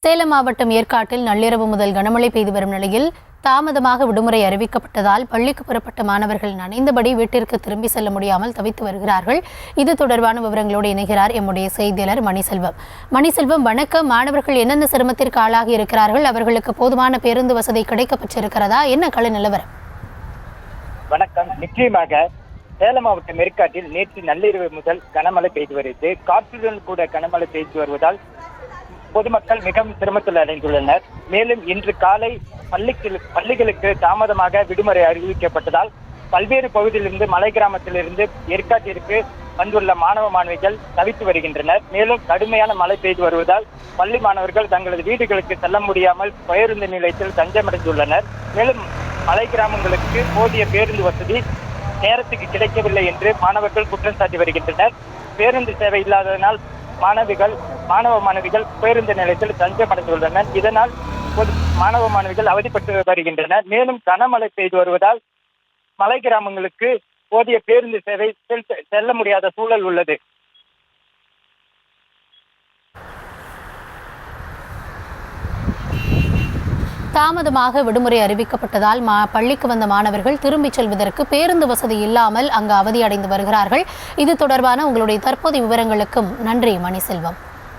சேலம் மாவட்டம் ஏற்காட்டில் நள்ளிரவு முதல் கனமழை பெய்து வரும் நிலையில் தாமதமாக விடுமுறை அறிவிக்கப்பட்டதால் பள்ளிக்கு புறப்பட்ட மாணவர்கள் நனைந்தபடி வீட்டிற்கு திரும்பி செல்ல முடியாமல் தவித்து வருகிறார்கள். இது தொடர்பான விவரங்களோடு இணைகிறார் எம்முடைய செய்தியாளர் மணிசெல்வம். மணிசெல்வம், வணக்கம். மாணவர்கள் என்னென்ன சிரமத்திற்கு ஆளாகி இருக்கிறார்கள்? அவர்களுக்கு போதுமான பேருந்து வசதி கிடைக்கப்பெற்றிருக்கிறதா? என்ன கள நிலவரம்? வணக்கம். நிச்சயமாக சேலம் மாவட்டம் ஏற்காட்டில் நேற்று நள்ளிரவு முதல் கனமழை பெய்து வருகிறது. காற்றுடன் கூட கனமழை பெய்து வருவதால் பொதுமக்கள் மிகவும் சிரமத்தில் அடைந்துள்ளனர். மேலும் இன்று காலை பள்ளிகளுக்கு தாமதமாக விடுமுறை அறிவிக்கப்பட்டதால் பல்வேறு பகுதியிலிருந்து மலை கிராமத்திலிருந்து ஏற்காட்டிற்கு வந்துள்ள மாணவ மாணவிகள் தவித்து வருகின்றனர். மேலும் கடுமையான மழை பெய்து வருவதால் பள்ளி மாணவர்கள் தங்களது வீடுகளுக்கு செல்ல முடியாமல் பேருந்து நிலையத்தில் தஞ்சமடைந்துள்ளனர். மேலும் மலை கிராமங்களுக்கு போதிய பேருந்து வசதி நேரத்துக்கு கிடைக்கவில்லை என்று மாணவர்கள் குற்றம் சாட்டி வருகின்றனர். பேருந்து சேவை இல்லாததனால் மாணவ மாணவிகள் பேருந்து நிலையத்தில் தஞ்சமடைந்துள்ளனர். இதனால் மாணவ மாணவிகள் அவதிப்பட்டு வருகின்றனர். மேலும் கனமழை பெய்து வருவதால் மலை கிராமங்களுக்கு போதிய பேருந்து சேவை செல்ல முடியாத சூழல் உள்ளது. தாமதமாக விடுமுறை அறிவிக்கப்பட்டதால் பள்ளிக்கு வந்த மாணவர்கள் திரும்பிச் செல்வதற்கு பேருந்து வசதி இல்லாமல் அங்கு அவதியடைந்து வருகிறார்கள். இது தொடர்பான உங்களுடைய தற்போதைய விவரங்களுக்கும் நன்றி மணிசெல்வம்.